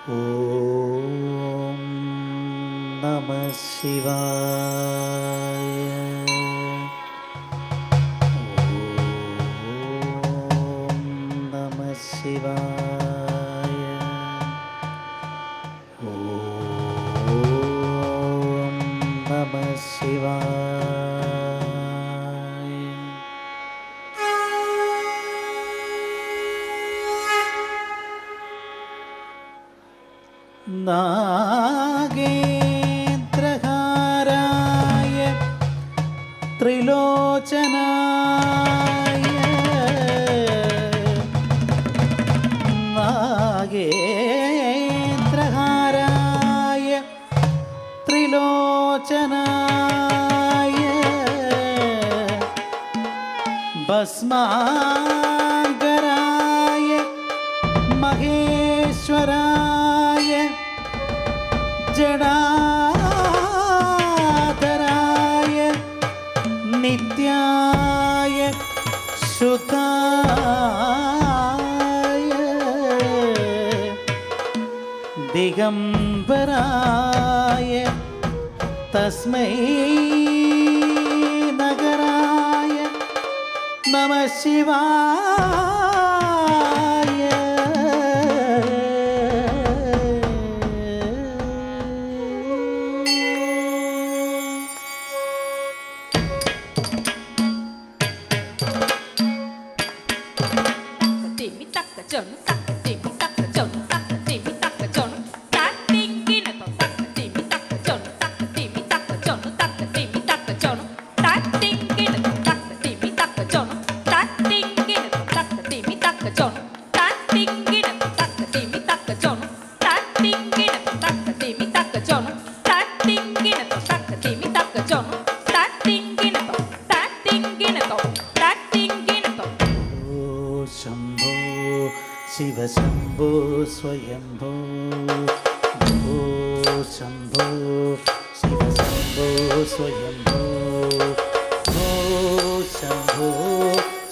ഓം നമഃ ശിവായ. ഓം നമഃ ശിവായ. ഓം നമഃ ശിവായ. നാഗേന്ദ്രഹാരായ ത്രിലോചനായ നാഗേന്ദ്രഹാരായ ത്രിലോചനായ ഭസ്മാംഗരായ മഹേശ്വരായ ജഡാധരായ നിത്യായ ശുദ്ധായ ദിഗംബരായ തസ്മൈ നഗരായ നമഃ ശിവായ. ശംഭോ ശിവശംഭോ സ്വയംഭോ. ഓ ശംഭോ ശിവശംഭോ സ്വയംഭോ. ഓ ശംഭോ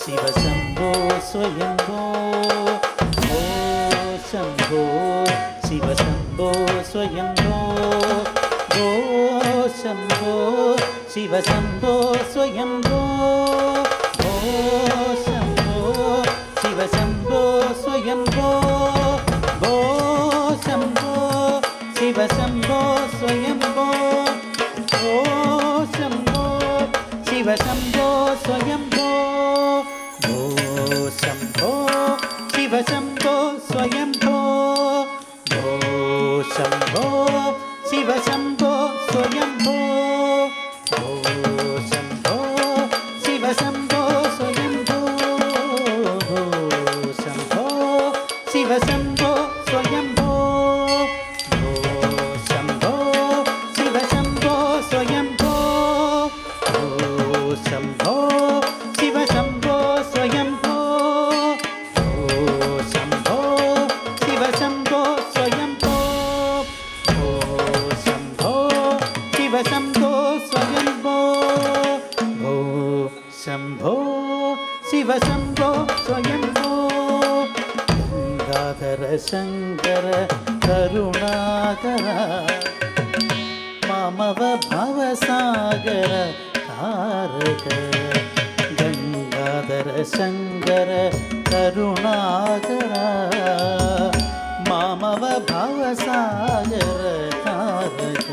ശിവശംഭോ സ്വയംഭോ. ഓ ശംഭോ ശിവശംഭോ സ്വയംഭോ. ഓ ശംഭോ ശിവശംഭോ സ്വയംഭോ. ഓ ശംഭോ ശിവശംഭോ സ്വയംഭോ. ഓ ശംഭോ ശിവശംഭോ സ്വയംഭോ. ഓ ശംഭോ ശിവശംഭോ സ്വയംഭോ. ഓ ശംഭോ ശിവശംഭോ സ്വയംഭോ. ഓ ശംഭോ ശിവശംഭോ സ്വയംഭോ. ഓ ശംഭോ ശിവശംഭോ സ്വയംഭോ. ഓ ശംഭോ ശിവശംഭോ സ്വയംഭോ. ഓ ശംഭോ ശിവശംഭോ സ്വയംഭോ. ഓ ശംഭോ ശിവശംഭോ സ്വയംഭോ. ഓ ശംഭോ ശിവശംഭോ സ്വയംഭോ. ഓ ശംഭോ ശിവശംഭോ സ്വയംഭോ. ഓ ശംഭോ ശിവശംഭോ സ്വയംഭോ. ഗംഗാധര ശങ്കര കരുണാകര മമവ ഭവസാഗര താരക. ഗംഗാധര ശങ്കര കരുണാകര മമവ ഭവസാഗര താരക.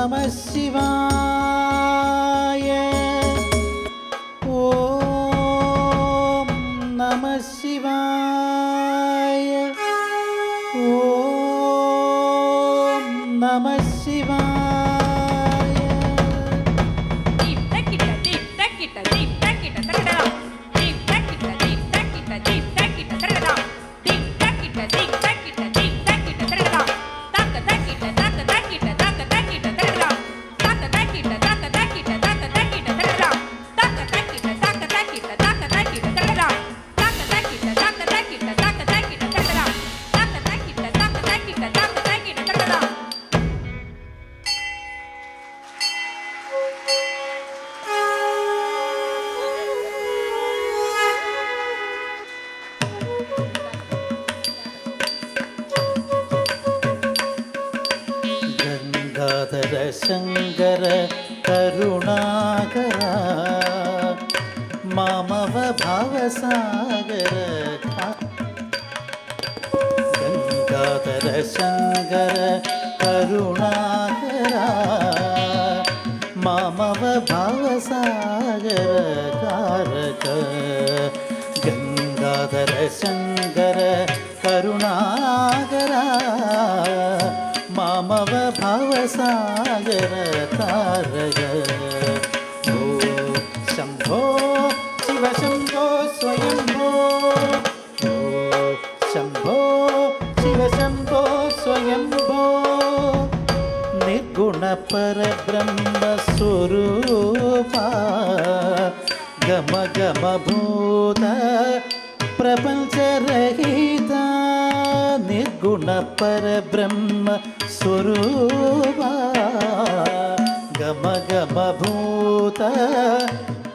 നമഃ ശിവായ ഓം നമഃ ശിവായ ഓം നമഃ ശിവായ ഗംഗാധര ശങ്കര കരുണാകര മാമവ ഭവസാഗര ഗംഗാധര ശങ്കര കരുണാകര മാമവ ഭവസാഗര കാരക ഗംഗാധര ശങ്കര കരുണാകര മാമവ ഭവസാഗര താരക ഓ ശംഭോ ശിവശംഭോ സ്വയംഭോ ഓ ശംഭോ ശിവശംഭോ സ്വയംഭോ നിർഗുണ പരബ്രഹ്മസ്വരൂപ ഗമ ഗമ ഭൂത പ്രപഞ്ചരഹിത ನಿರ್ಗುಣ ಪರಬ್ರಹ್ಮ ಸ್ವರೂಪ ಗಮ ಗಮ ಭೂತ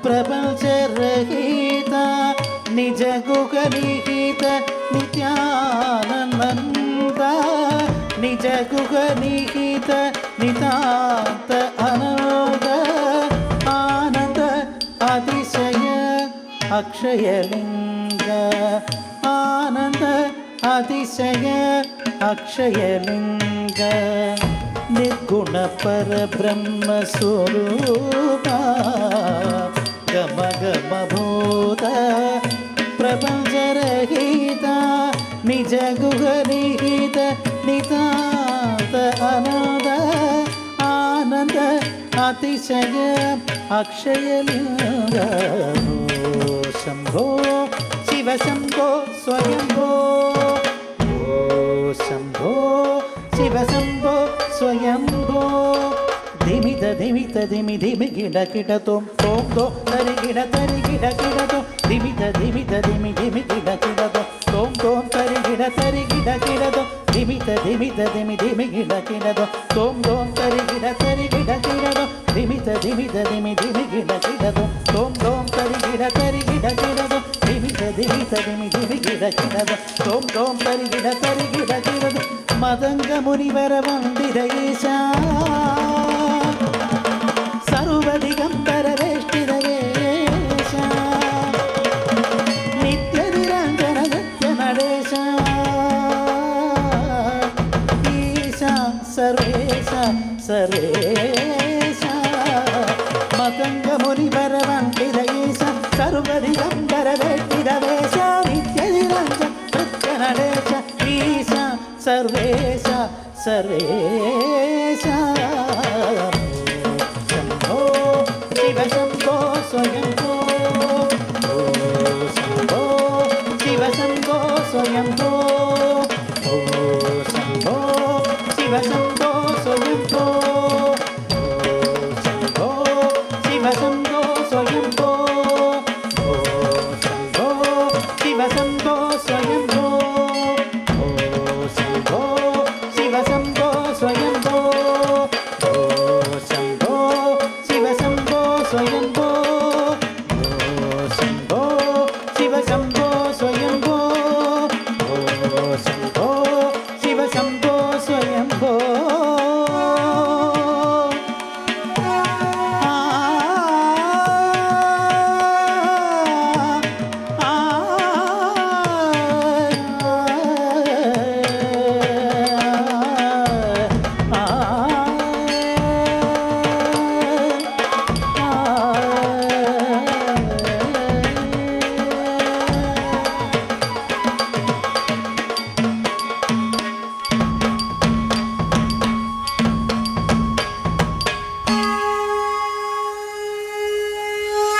ಪ್ರಪಂಚರಹಿತ ನಿಜ ಗುಹ ನಿಹಿತ ನಿತ್ಯಾನಂದ ನಿಜ ಗುಹ ನಿಹಿತ ನಿತಾಂತ ಅನಂದ ಆನಂದ ಅತಿಶಯ ಅಕ್ಷಯಲಿಂಗ ಆನಂದ അതിശയ അക്ഷയലിംഗ നിർഗുണ പരബ്രഹ്മസ്വരൂപ ഗമ ഗമ ഭൂത പ്രപഞ്ചരഹിത നിജ ഗുഹ നിഹിത നിതാന്ത അനന്ത ആനന്ദ അതിശയ അക്ഷയലിംഗ ശംഭോ ശിവശംഭോ സ്വയംഭോ ശംഭോ ശിവശംഭോ സ്വയംഭോ ധിമിത ധിമിത ധിമി ധിമി കിട കിട തോം തോം തോ തരി കിട കിട തോ ധിമിത ധിമിത ധിമി ധിമി കിട കിട തോ തോം തോം തരി കിട തോ ധിമിത ധിമിത ധിമി ധിമി കിട തോ തോം തോം തരി കിട തോ ധിമിത ധിമിത ധിമി ധിമി കിട തോ തോം തോം തരി കിട തോ ധിമിത ധിമിത ധിമി ധിമി കിട തോ തോം തോം തരി കിട തോ മദംഗ മുനിവര വന്ദിത ഈശ സർവദിഗംബര വേഷ്ടിത വേഷ നിത്യനിരഞ്ജന നിത്യ നടേശ ഈശ സർവേശ സർവേശ മദംഗ മുനിവര വന്ദിത ഈശ സർവദിഗംബര വേഷ്ടിത വേഷ നിത്യനിരഞ്ജന നിത്യ നടേശ ഈശ സർവേശ സർവേശ ശംഭോ ശിവശംഭോ സ്വയംഭോ ശംഭോ ശിവശംഭോ സ്വയംഭോ ശംഭോ ശിവശംഭോ സ്വയംഭോ